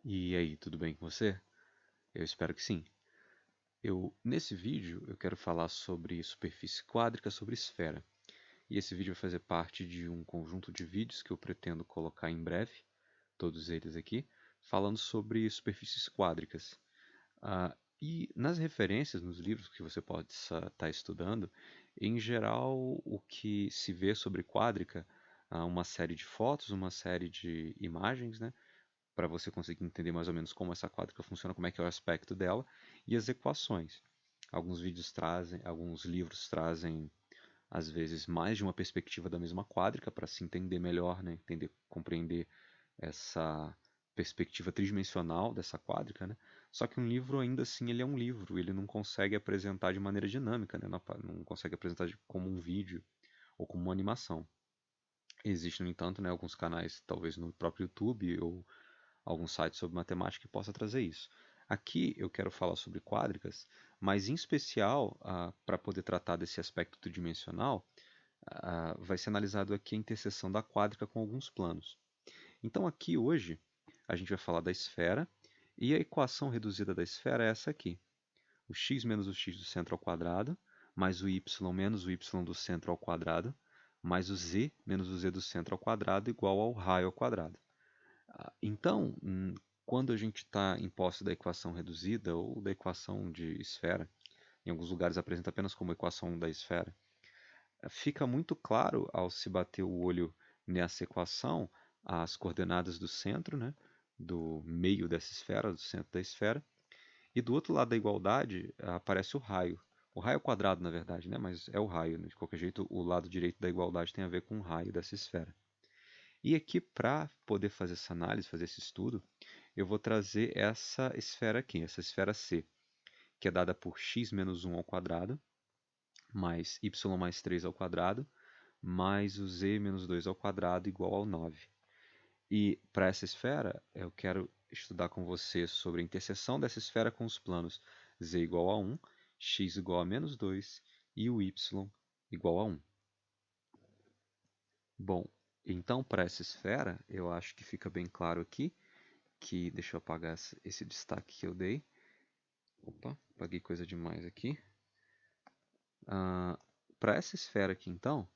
E aí, tudo bem com você? Eu espero que sim. Nesse vídeo, eu quero falar sobre superfície quádrica sobre esfera. E esse vídeo vai fazer parte de um conjunto de vídeos que eu pretendo colocar em breve, todos eles aqui, falando sobre superfícies quádricas. E nas referências, nos livros que você pode estar estudando, em geral, o que se vê sobre quádrica, uma série de fotos, uma série de imagens, né? Para você conseguir entender mais ou menos como essa quádrica funciona, como é que é o aspecto dela, e as equações. Alguns livros trazem, às vezes, mais de uma perspectiva da mesma quádrica para se entender melhor, né? Entender, compreender essa perspectiva tridimensional dessa quádrica, né? Só que um livro, ainda assim, ele é um livro, ele não consegue apresentar de maneira dinâmica, né? Não consegue apresentar como um vídeo ou como uma animação. Existem, no entanto, né, alguns canais, talvez no próprio YouTube ou algum site sobre matemática que possa trazer isso. Aqui eu quero falar sobre quádricas, mas em especial, para poder tratar desse aspecto tridimensional, vai ser analisado aqui a interseção da quádrica com alguns planos. Então aqui hoje a gente vai falar da esfera e a equação reduzida da esfera é essa aqui. O x menos o x do centro ao quadrado, mais o y menos o y do centro ao quadrado, mais o z menos o z do centro ao quadrado igual ao raio ao quadrado. Então, quando a gente está em posse da equação reduzida ou da equação de esfera, em alguns lugares apresenta apenas como equação da esfera, fica muito claro ao se bater o olho nessa equação as coordenadas do centro, né, do meio dessa esfera, do centro da esfera, e do outro lado da igualdade aparece o raio. O raio quadrado, na verdade, né, mas é o raio. Né? De qualquer jeito, o lado direito da igualdade tem a ver com o raio dessa esfera. E aqui, para poder fazer essa análise, fazer esse estudo, eu vou trazer essa esfera aqui, essa esfera C, que é dada por x menos 1 ao quadrado, mais y mais 3 ao quadrado, mais o z menos 2 ao quadrado igual ao 9. E para essa esfera, eu quero estudar com você sobre a interseção dessa esfera com os planos z igual a 1, x igual a menos 2 e o y igual a 1. Bom, então para essa esfera, eu acho que fica bem claro aqui que, deixa eu apagar esse destaque que eu dei. Opa, apaguei coisa demais aqui. Para essa esfera aqui, então,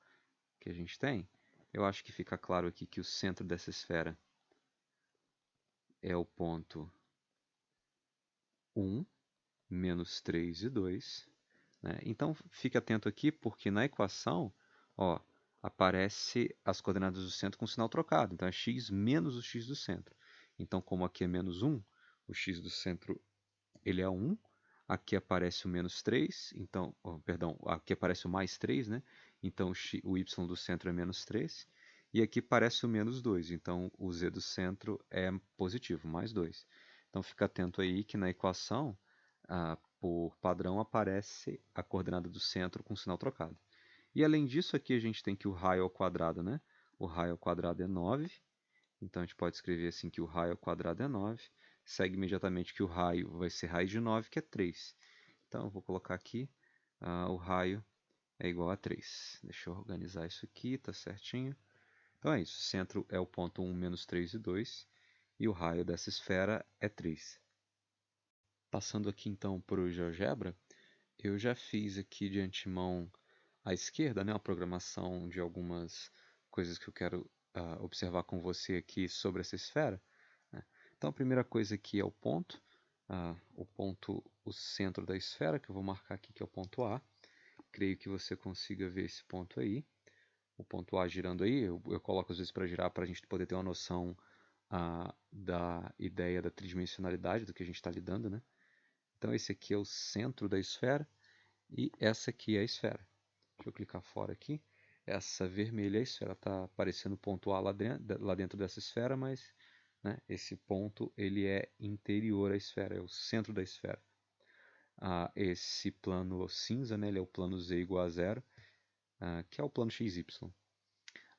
que a gente tem, eu acho que fica claro aqui que o centro dessa esfera é o ponto 1, menos 3 e 2. Né? Então, fique atento aqui, porque na equação, ó, aparece as coordenadas do centro com sinal trocado. Então, é x menos o x do centro. Então, como aqui é menos 1, o x do centro ele é 1. Aqui aparece o menos 3, então, perdão, aqui aparece o mais 3, né? Então o y do centro é menos 3. E aqui aparece o menos 2, então o z do centro é positivo, mais 2. Então fica atento aí que na equação, por padrão, aparece a coordenada do centro com sinal trocado. E além disso, aqui a gente tem que o raio ao quadrado, né? O raio ao quadrado é 9. Então a gente pode escrever assim que o raio ao quadrado é 9. Segue imediatamente que o raio vai ser raiz de 9, que é 3. Então eu vou colocar aqui, o raio é igual a 3. Deixa eu organizar isso aqui, tá certinho. Então é isso, o centro é o ponto 1, menos 3 e 2, e o raio dessa esfera é 3. Passando aqui então para o GeoGebra, eu já fiz aqui de antemão à esquerda, né, a programação de algumas coisas que eu quero observar com você aqui sobre essa esfera. Né? Então a primeira coisa aqui é o ponto, o centro da esfera, que eu vou marcar aqui que é o ponto A. Creio que você consiga ver esse ponto aí. O ponto A girando aí, eu coloco às vezes para girar para a gente poder ter uma noção da ideia da tridimensionalidade do que a gente está lidando, né? Então esse aqui é o centro da esfera e essa aqui é a esfera. Deixa eu clicar fora aqui. Essa vermelha é a esfera, está aparecendo o ponto A lá dentro dessa esfera, mas né, esse ponto ele é interior à esfera, é o centro da esfera. Esse plano cinza, né, ele é o plano z igual a zero, que é o plano xy.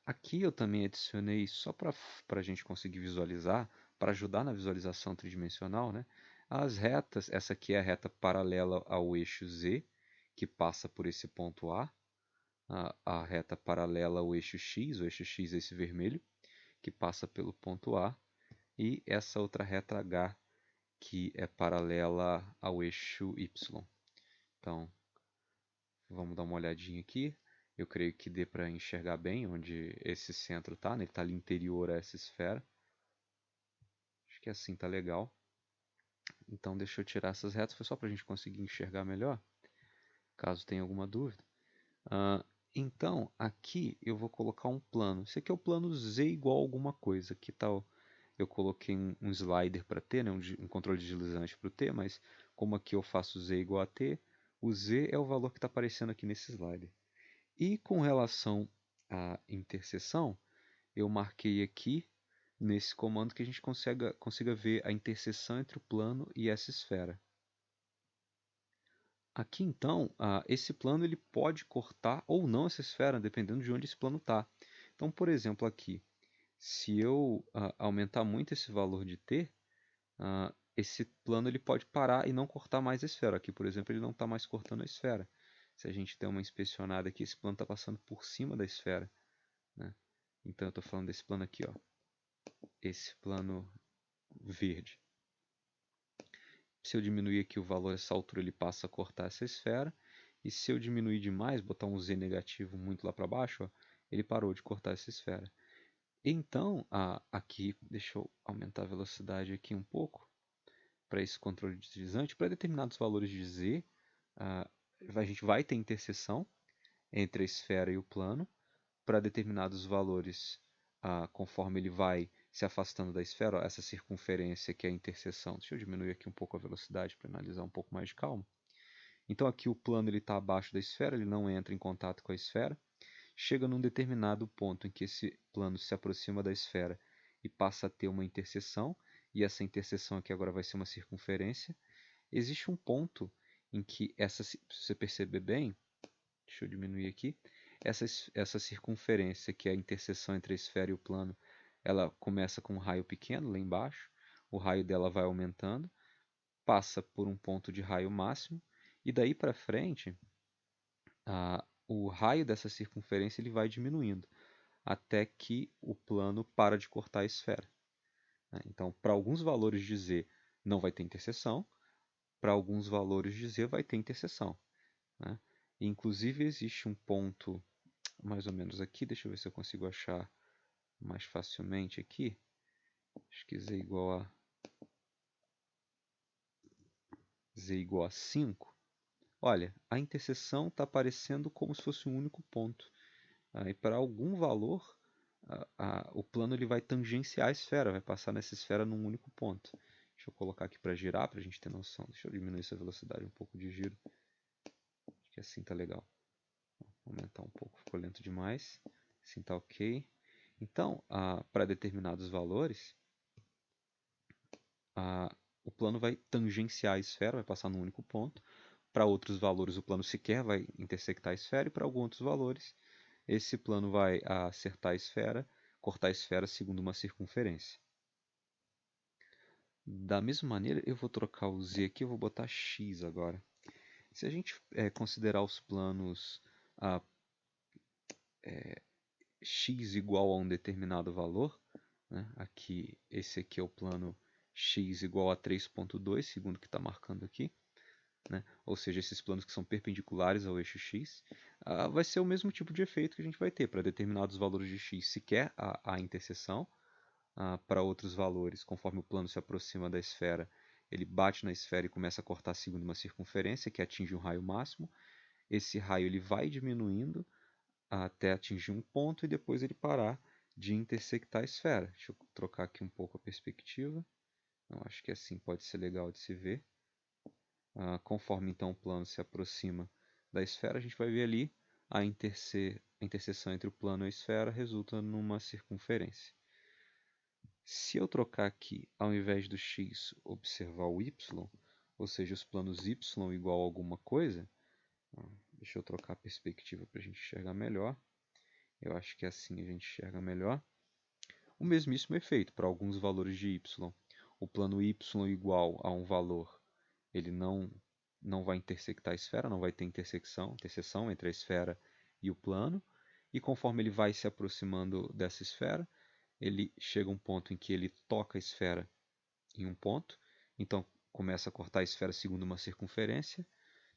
Aqui eu também adicionei, só para a gente conseguir visualizar, para ajudar na visualização tridimensional, né, as retas. Essa aqui é a reta paralela ao eixo z, que passa por esse ponto a reta paralela ao eixo x, o eixo x é esse vermelho, que passa pelo ponto A, e essa outra reta H que é paralela ao eixo Y. Então, vamos dar uma olhadinha aqui. Eu creio que dê para enxergar bem onde esse centro está, né? Ele está ali interior a essa esfera. Acho que assim está legal. Então deixa eu tirar essas retas, foi só para a gente conseguir enxergar melhor, caso tenha alguma dúvida. Então, aqui eu vou colocar um plano. Esse aqui é o plano Z igual a alguma coisa. Que tal? Eu coloquei um slider para T, né? um controle deslizante para o T, mas como aqui eu faço Z igual a T, o Z é o valor que está aparecendo aqui nesse slider. E com relação à interseção, eu marquei aqui nesse comando que a gente consiga ver a interseção entre o plano e essa esfera. Aqui então, esse plano ele pode cortar ou não essa esfera, dependendo de onde esse plano está. Então, por exemplo, aqui, se eu aumentar muito esse valor de t, esse plano ele pode parar e não cortar mais a esfera. Aqui, por exemplo, ele não está mais cortando a esfera. Se a gente der uma inspecionada aqui, esse plano está passando por cima da esfera, né? Então, eu estou falando desse plano aqui, ó, esse plano verde. Se eu diminuir aqui o valor, essa altura ele passa a cortar essa esfera. E se eu diminuir demais, botar um Z negativo muito lá para baixo, ó, ele parou de cortar essa esfera. Então, aqui, deixa eu aumentar a velocidade aqui um pouco, para esse controle deslizante. Para determinados valores de Z, a gente vai ter interseção entre a esfera e o plano. Para determinados valores, conforme ele vai se afastando da esfera, ó, essa circunferência que é a interseção. Deixa eu diminuir aqui um pouco a velocidade para analisar um pouco mais de calma. Então aqui o plano está abaixo da esfera, ele não entra em contato com a esfera. Chega num determinado ponto em que esse plano se aproxima da esfera e passa a ter uma interseção, e essa interseção aqui agora vai ser uma circunferência. Existe um ponto em que se você perceber bem, deixa eu diminuir aqui, essa circunferência, que é a interseção entre a esfera e o plano, ela começa com um raio pequeno lá embaixo, o raio dela vai aumentando, passa por um ponto de raio máximo, e daí para frente, o raio dessa circunferência ele vai diminuindo, até que o plano para de cortar a esfera, né? Então, para alguns valores de Z não vai ter interseção, para alguns valores de Z vai ter interseção, né? Inclusive existe um ponto mais ou menos aqui, deixa eu ver se eu consigo achar mais facilmente aqui. Acho que z igual a 5. Olha, a interseção está aparecendo como se fosse um único ponto. E para algum valor, o plano ele vai tangenciar a esfera, vai passar nessa esfera num único ponto. Deixa eu colocar aqui para girar, para a gente ter noção. Deixa eu diminuir essa velocidade um pouco de giro. Acho que assim está legal. Vou aumentar um pouco, ficou lento demais. Assim está ok. Então, para determinados valores, o plano vai tangenciar a esfera, vai passar num único ponto. Para outros valores, o plano sequer vai intersectar a esfera, e para alguns outros valores, esse plano vai acertar a esfera, cortar a esfera segundo uma circunferência. Da mesma maneira, eu vou trocar o Z aqui, eu vou botar X agora. Se a gente considerar os planos X igual a um determinado valor, né? Aqui, esse aqui é o plano X igual a 3.2, segundo o que está marcando aqui, né? Ou seja, esses planos que são perpendiculares ao eixo X, vai ser o mesmo tipo de efeito que a gente vai ter para determinados valores de X, sequer a interseção. Para outros valores, conforme o plano se aproxima da esfera, ele bate na esfera e começa a cortar segundo uma circunferência que atinge um raio máximo. Esse raio ele vai diminuindo até atingir um ponto e depois ele parar de intersectar a esfera. Deixa eu trocar aqui um pouco a perspectiva. Eu acho que assim pode ser legal de se ver. Conforme então o plano se aproxima da esfera, a gente vai ver ali a interseção entre o plano e a esfera resulta numa circunferência. Se eu trocar aqui, ao invés do x, observar o y, ou seja, os planos y igual a alguma coisa, deixa eu trocar a perspectiva para a gente enxergar melhor. Eu acho que assim a gente enxerga melhor. O mesmíssimo efeito para alguns valores de y. O plano y igual a um valor, ele não vai intersectar a esfera, não vai ter interseção entre a esfera e o plano. E conforme ele vai se aproximando dessa esfera, ele chega a um ponto em que ele toca a esfera em um ponto, então começa a cortar a esfera segundo uma circunferência.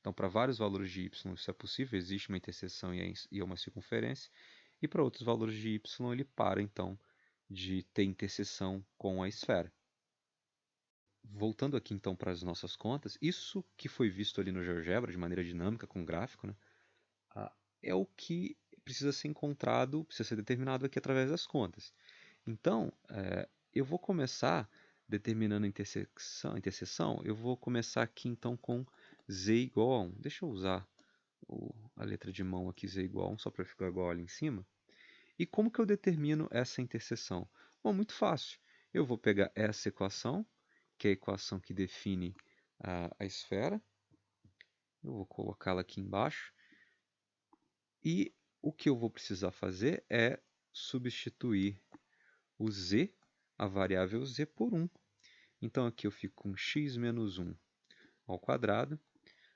Então, para vários valores de y isso é possível, existe uma interseção e uma circunferência, e para outros valores de y ele para então de ter interseção com a esfera. Voltando aqui então para as nossas contas, isso que foi visto ali no GeoGebra de maneira dinâmica com gráfico, né, é o que precisa ser encontrado, precisa ser determinado aqui através das contas. Então, eu vou começar determinando a interseção, eu vou começar aqui então com z igual a 1. Deixa eu usar a letra de mão aqui, z igual a 1, só para ficar igual ali em cima. E como que eu determino essa interseção? Bom, muito fácil. Eu vou pegar essa equação, que é a equação que define a esfera. Eu vou colocá-la aqui embaixo. E o que eu vou precisar fazer é substituir o z, a variável z, por 1. Então aqui eu fico com x menos 1 ao quadrado,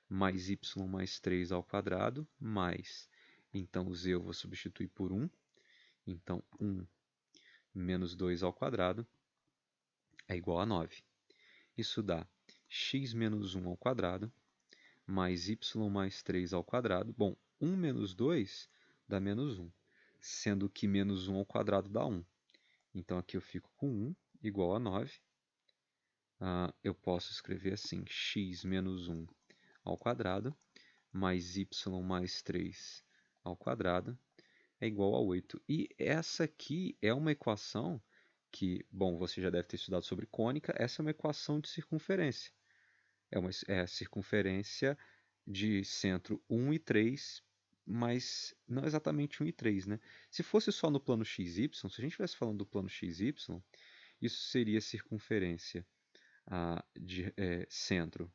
mais y mais 3 ao quadrado, mais, então o z eu vou substituir por 1. Então 1 menos 2 ao quadrado é igual a 9. Isso dá x menos 1 ao quadrado, mais y mais 3 ao quadrado. Bom, 1 menos 2 dá menos 1, sendo que menos 1 ao quadrado dá 1. Então aqui eu fico com 1 igual a 9. Eu posso escrever assim, x menos 1 ao quadrado, mais y mais 3 ao quadrado, é igual a 8. E essa aqui é uma equação que, bom, você já deve ter estudado sobre cônica, essa é uma equação de circunferência. É a circunferência de centro 1 e 3, mas não exatamente 1 e 3, né? Se fosse só no plano xy, se a gente estivesse falando do plano xy, isso seria circunferência de centro.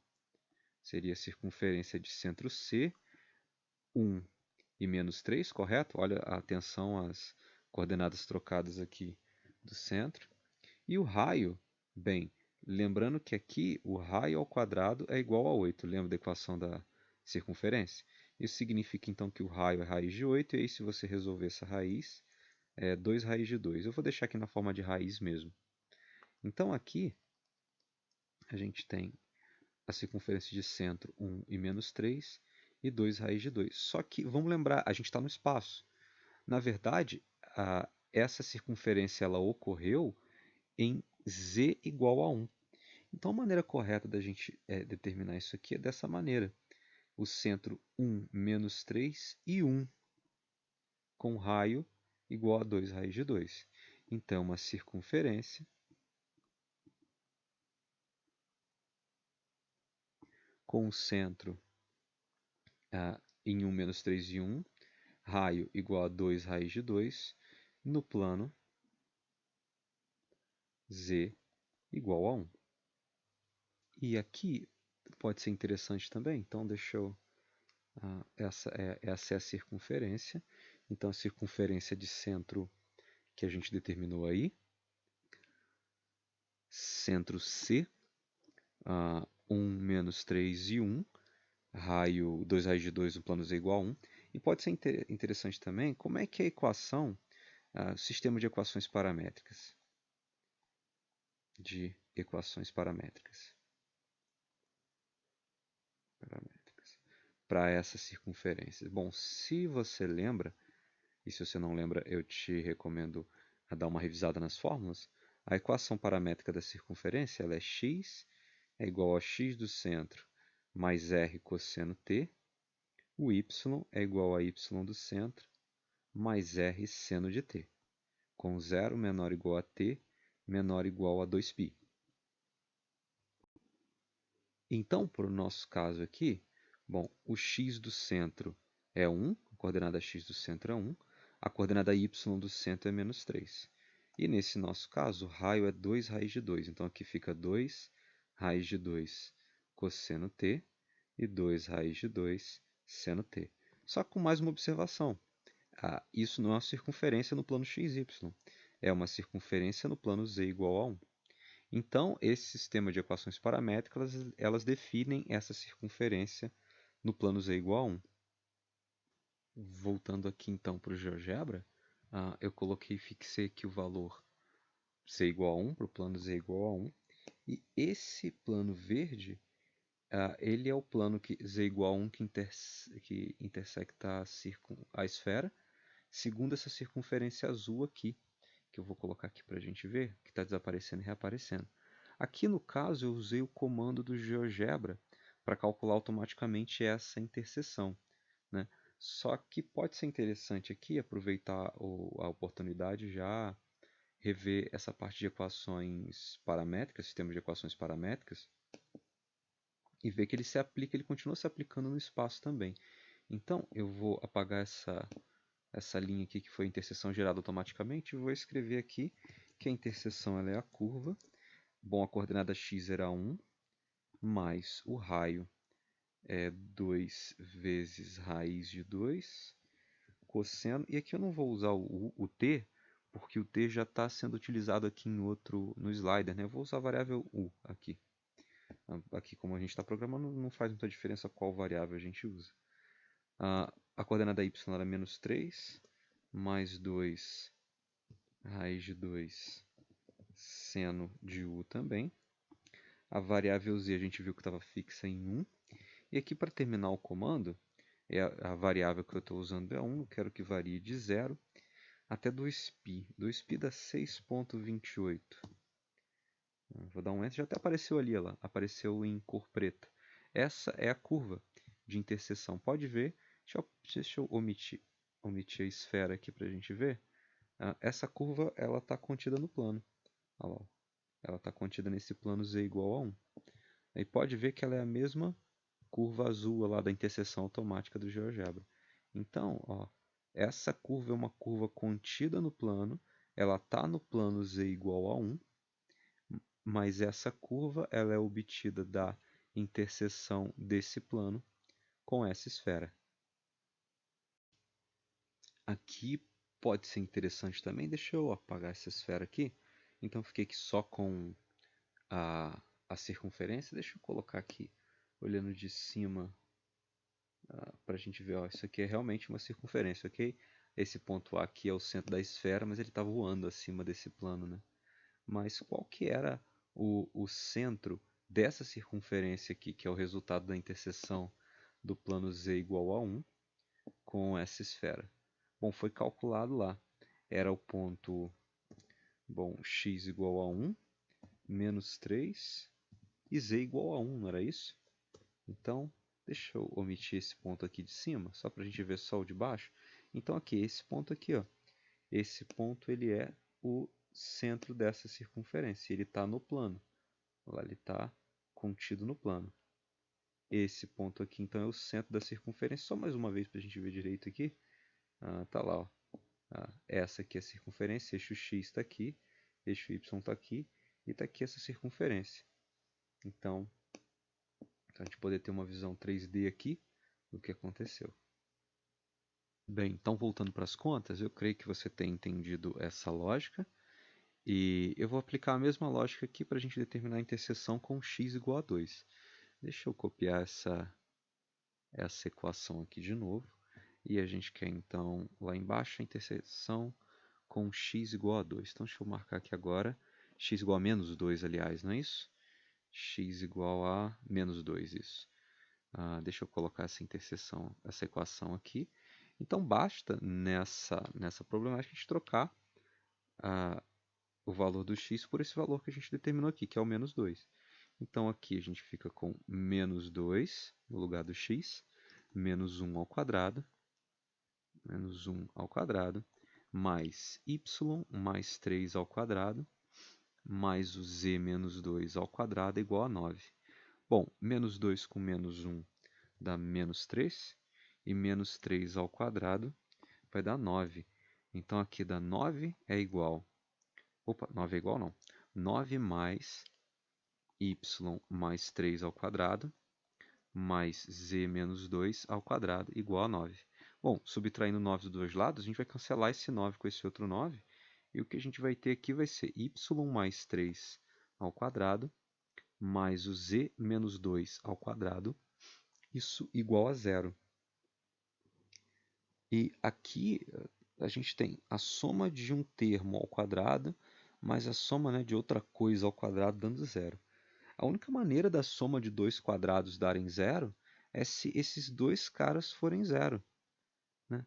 Seria circunferência de centro C, 1 e menos 3, correto? Olha, atenção às coordenadas trocadas aqui do centro. E o raio, bem, lembrando que aqui o raio ao quadrado é igual a 8. Lembra da equação da circunferência? Isso significa então que o raio é raiz de 8, e aí se você resolver essa raiz, é 2 raiz de 2. Eu vou deixar aqui na forma de raiz mesmo. Então aqui a gente tem a circunferência de centro 1 e menos 3 e 2 raiz de 2. Só que, vamos lembrar, a gente está no espaço. Na verdade, essa circunferência ela ocorreu em z igual a 1. Então, a maneira correta da gente determinar isso aqui é dessa maneira. O centro 1 menos 3 e 1, com raio igual a 2 raiz de 2. Então, uma circunferência com o centro em 1 menos 3 e 1, raio igual a 2 raiz de 2, no plano z igual a 1. E aqui pode ser interessante também, então deixa eu... essa é a circunferência. Então, a circunferência de centro que a gente determinou aí, centro C, 1 menos 3 e 1, raio 2 raiz de 2 no plano z igual a 1. E pode ser interessante também como é que é a equação, sistema de equações paramétricas. Para essa circunferência. Bom, se você lembra, e se você não lembra, eu te recomendo a dar uma revisada nas fórmulas. A equação paramétrica da circunferência ela é x é igual a x do centro mais r cosseno t. O y é igual a y do centro mais r seno de t, com 0 menor ou igual a t menor ou igual a 2π. Então, para o nosso caso aqui, bom, o x do centro é 1, a coordenada x do centro é 1, a coordenada y do centro é menos 3. E nesse nosso caso, o raio é 2 raiz de 2. Então aqui fica 2 raiz de 2 cosseno t e 2 raiz de 2 seno t. Só com mais uma observação. Isso não é uma circunferência no plano xy, é uma circunferência no plano z igual a 1. Então, esse sistema de equações paramétricas, elas definem essa circunferência no plano z igual a 1. Voltando aqui então para o GeoGebra, eu fixei aqui o valor z igual a 1, para o plano z igual a 1. E esse plano verde, ele é o plano que z igual a 1 que intersecta a esfera, segundo essa circunferência azul aqui, que eu vou colocar aqui para a gente ver, que está desaparecendo e reaparecendo. Aqui no caso eu usei o comando do GeoGebra para calcular automaticamente essa interseção, né? Só que pode ser interessante aqui aproveitar a oportunidade já rever essa parte de equações paramétricas, sistema de equações paramétricas, e ver que ele continua se aplicando no espaço também. Então eu vou apagar essa linha aqui que foi a interseção gerada automaticamente e vou escrever aqui que a interseção ela é a curva. Bom, a coordenada x era 1, mais o raio é 2 vezes raiz de 2, cosseno, e aqui eu não vou usar o t, porque o t já está sendo utilizado aqui no slider, né? Eu vou usar a variável u aqui. Aqui, como a gente está programando, não faz muita diferença qual variável a gente usa. A coordenada y era menos 3, mais 2 raiz de 2 seno de u também. A variável z a gente viu que estava fixa em 1. E aqui para terminar o comando, a variável que eu estou usando é 1, eu quero que varie de 0 até 2π. 2π dá 6,28. Vou dar um Enter, já até apareceu ali, ela apareceu em cor preta. Essa é a curva de interseção. Pode ver, deixa eu omitir a esfera aqui para a gente ver. Essa curva ela está contida no plano. Olha lá, ela está contida nesse plano z igual a 1. Aí pode ver que ela é a mesma curva azul lá da interseção automática do GeoGebra. Então, ó, essa curva é uma curva contida no plano, ela está no plano z igual a 1, mas essa curva ela é obtida da interseção desse plano com essa esfera. Aqui pode ser interessante também, deixa eu apagar essa esfera aqui. Então fiquei aqui só com a circunferência. Deixa eu colocar aqui, olhando de cima, para a gente ver. Ó, isso aqui é realmente uma circunferência, ok? Esse ponto A aqui é o centro da esfera, mas ele está voando acima desse plano, né? Mas qual que era o centro dessa circunferência aqui, que é o resultado da interseção do plano z igual a 1 com essa esfera? Bom, foi calculado lá. Era o ponto, x igual a 1, menos 3 e z igual a 1, não era isso? Então, deixa eu omitir esse ponto aqui de cima, só para a gente ver só o de baixo. Então aqui, esse ponto aqui, ó, esse ponto ele é o centro dessa circunferência, ele está no plano. Lá ele está contido no plano. Esse ponto aqui, então, é o centro da circunferência. Só mais uma vez para a gente ver direito aqui. Tá lá, ó. Essa aqui é a circunferência, eixo x está aqui, eixo y está aqui, e está aqui essa circunferência. Então, para a gente poder ter uma visão 3D aqui do que aconteceu. Bem, então voltando para as contas, eu creio que você tenha entendido essa lógica. E eu vou aplicar a mesma lógica aqui para a gente determinar a interseção com x igual a 2. Deixa eu copiar essa equação aqui de novo. E a gente quer então lá embaixo a interseção com x igual a 2. Então deixa eu marcar aqui agora. X igual a menos 2, aliás, não é isso? X igual a menos 2, isso. Deixa eu colocar essa interseção, essa equação aqui. Então basta nessa problemática a gente trocar o valor do x por esse valor que a gente determinou aqui, que é o menos 2. Então aqui a gente fica com menos 2 no lugar do x, menos 1 ao quadrado, mais y mais 3 ao quadrado, mais o z menos 2 ao quadrado é igual a 9. Bom, menos 2 com menos 1 dá menos 3, e menos 3 ao quadrado vai dar 9. Então aqui dá 9 é igual... Opa, 9 é igual não. 9 mais y mais 3 ao quadrado, mais z menos 2 ao quadrado, igual a 9. Bom, subtraindo 9 dos dois lados, a gente vai cancelar esse 9 com esse outro 9. E o que a gente vai ter aqui vai ser y mais 3 ao quadrado, mais o z menos 2 ao quadrado, isso igual a 0. E aqui a gente tem a soma de um termo ao quadrado mais a soma, né, de outra coisa ao quadrado dando zero. A única maneira da soma de dois quadrados darem zero é se esses dois caras forem zero, né?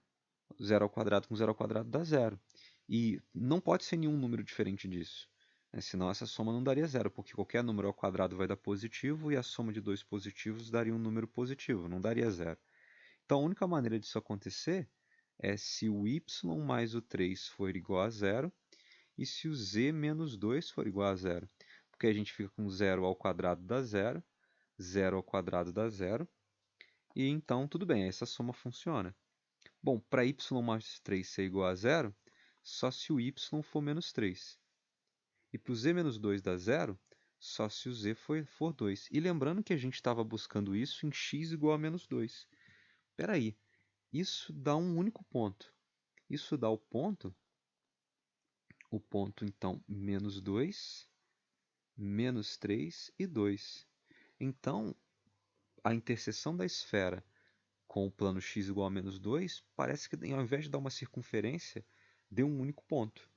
Zero ao quadrado com zero ao quadrado dá zero. E não pode ser nenhum número diferente disso, né? Senão essa soma não daria zero, porque qualquer número ao quadrado vai dar positivo e a soma de dois positivos daria um número positivo, não daria zero. Então a única maneira disso acontecer é se o y mais o 3 for igual a zero e se o z menos 2 for igual a zero. Porque a gente fica com zero ao quadrado dá zero, zero ao quadrado dá zero, e então tudo bem, essa soma funciona. Bom, para y mais 3 ser igual a zero, só se o y for menos 3. E para o z menos 2 dar zero, só se o z for 2. E lembrando que a gente estava buscando isso em x igual a menos 2. Espera aí, isso dá um único ponto. Isso dá o ponto então menos 2, menos 3 e 2. Então, a interseção da esfera com o plano x igual a menos 2, parece que ao invés de dar uma circunferência, deu um único ponto.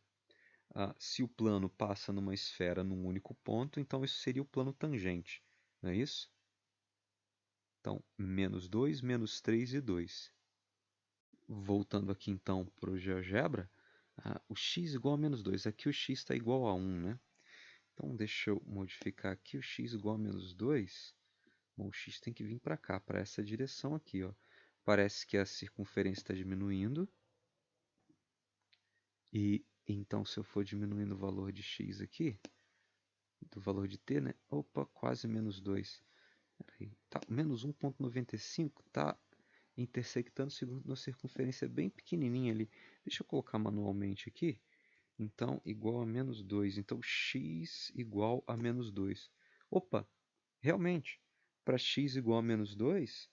Se o plano passa numa esfera num único ponto, então isso seria o plano tangente, não é isso? Então, menos 2, menos 3 e 2. Voltando aqui então para o GeoGebra, o x igual a menos 2. Aqui o x está igual a 1, né? Então, deixa eu modificar aqui o x igual a menos 2. Bom, o x tem que vir para cá, para essa direção aqui, ó. Parece que a circunferência está diminuindo. E então, se eu for diminuindo o valor de x aqui, do valor de t, né? Opa, quase menos 2. Tá, menos 1,95 está intersectando uma circunferência bem pequenininha ali. Deixa eu colocar manualmente aqui. Então, igual a menos 2. Então, x igual a menos 2. Opa, realmente, para x igual a menos 2,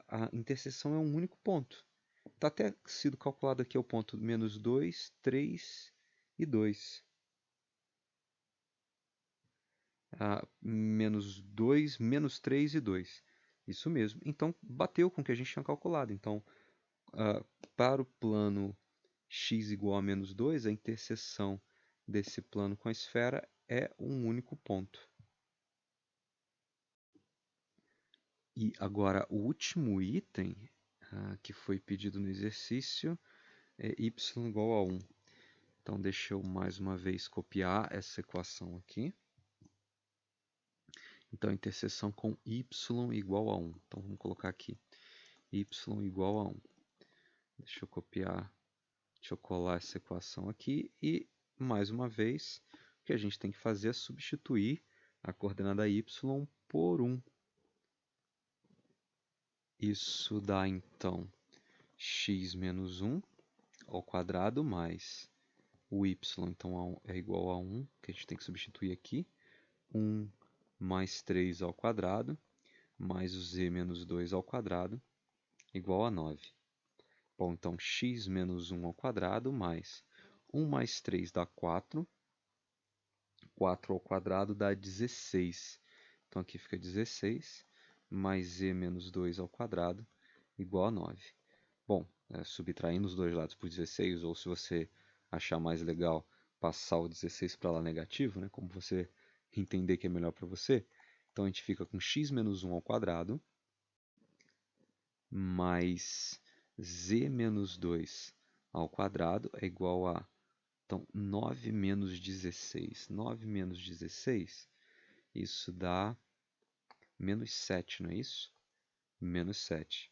a interseção é um único ponto. Está até sido calculado aqui o ponto menos 2, 3 e 2. Menos 2, menos 3 e 2. Isso mesmo. Então, bateu com o que a gente tinha calculado. Então, para o plano x igual a menos 2, a interseção desse plano com a esfera é um único ponto. E agora, o último item que foi pedido no exercício é y igual a 1. Então, deixa eu mais uma vez copiar essa equação aqui. Então, interseção com y igual a 1. Então, vamos colocar aqui y igual a 1. Deixa eu copiar, deixa eu colar essa equação aqui. E, mais uma vez, o que a gente tem que fazer é substituir a coordenada y por 1. Isso dá, então, x menos 1 ao quadrado mais o y, então, é igual a 1, que a gente tem que substituir aqui. 1 mais 3 ao quadrado, mais o z menos 2 ao quadrado, igual a 9. Bom, então, x menos 1 ao quadrado, mais 1 mais 3 dá 4. 4 ao quadrado dá 16. Então, aqui fica 16, mais z menos 2 ao quadrado, igual a 9. Bom, subtraindo os dois lados por 16, ou se você achar mais legal, passar o 16 para lá negativo, né, como você entender que é melhor para você. Então, a gente fica com x menos 1 ao quadrado, mais z menos 2 ao quadrado é igual a, então, 9 menos 16. 9 menos 16, isso dá menos 7, não é isso? Menos 7.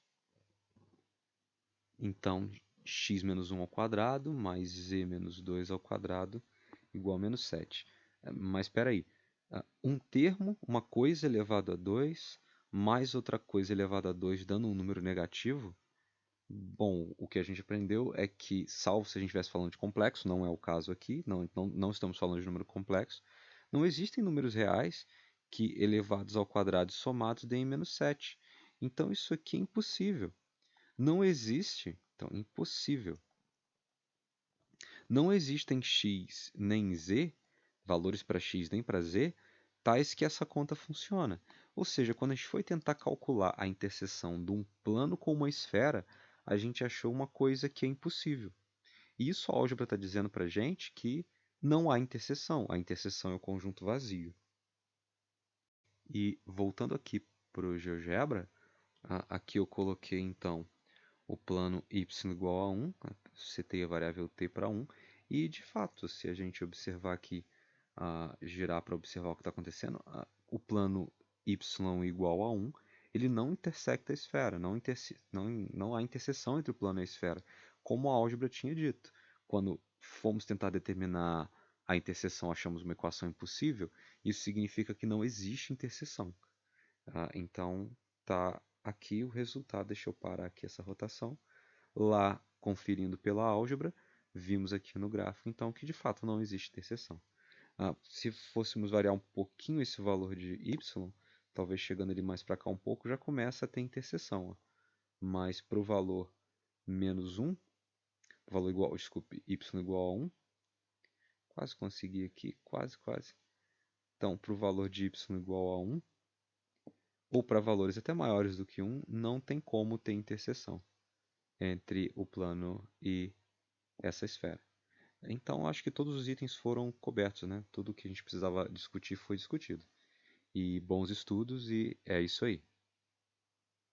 Então, x menos 1 ao quadrado mais z menos 2 ao quadrado igual a menos 7. Mas espera aí. Um termo, uma coisa elevado a 2, mais outra coisa elevada a 2 dando um número negativo. Bom, o que a gente aprendeu é que, salvo se a gente estivesse falando de complexo, não é o caso aqui, não estamos falando de número complexo, não existem números reais que elevados ao quadrado e somados deem menos 7. Então isso aqui é impossível. Não existe, então impossível. Não existem x nem z, valores para x nem para z, tais que essa conta funciona. Ou seja, quando a gente foi tentar calcular a interseção de um plano com uma esfera, a gente achou uma coisa que é impossível. E isso a álgebra está dizendo para a gente que não há interseção. A interseção é o conjunto vazio. E voltando aqui para o GeoGebra, aqui eu coloquei então o plano y igual a 1, setei a variável t para 1, e de fato, se a gente observar aqui, girar para observar o que está acontecendo, o plano y igual a 1, ele não intersecta a esfera, não há interseção entre o plano e a esfera, como a álgebra tinha dito. Quando fomos tentar determinar a interseção, achamos uma equação impossível, isso significa que não existe interseção. Então, tá aqui o resultado. Deixa eu parar aqui essa rotação. Lá, conferindo pela álgebra, vimos aqui no gráfico, então, que de fato não existe interseção. Se fôssemos variar um pouquinho esse valor de y, talvez chegando ele mais para cá um pouco, já começa a ter interseção. Ó. Mas para o valor menos 1, valor igual, desculpe, y igual a 1, quase consegui aqui, quase. Então, para o valor de y igual a 1, ou para valores até maiores do que 1, não tem como ter interseção entre o plano e essa esfera. Então, acho que todos os itens foram cobertos, né? Tudo que a gente precisava discutir foi discutido. E bons estudos, e é isso aí.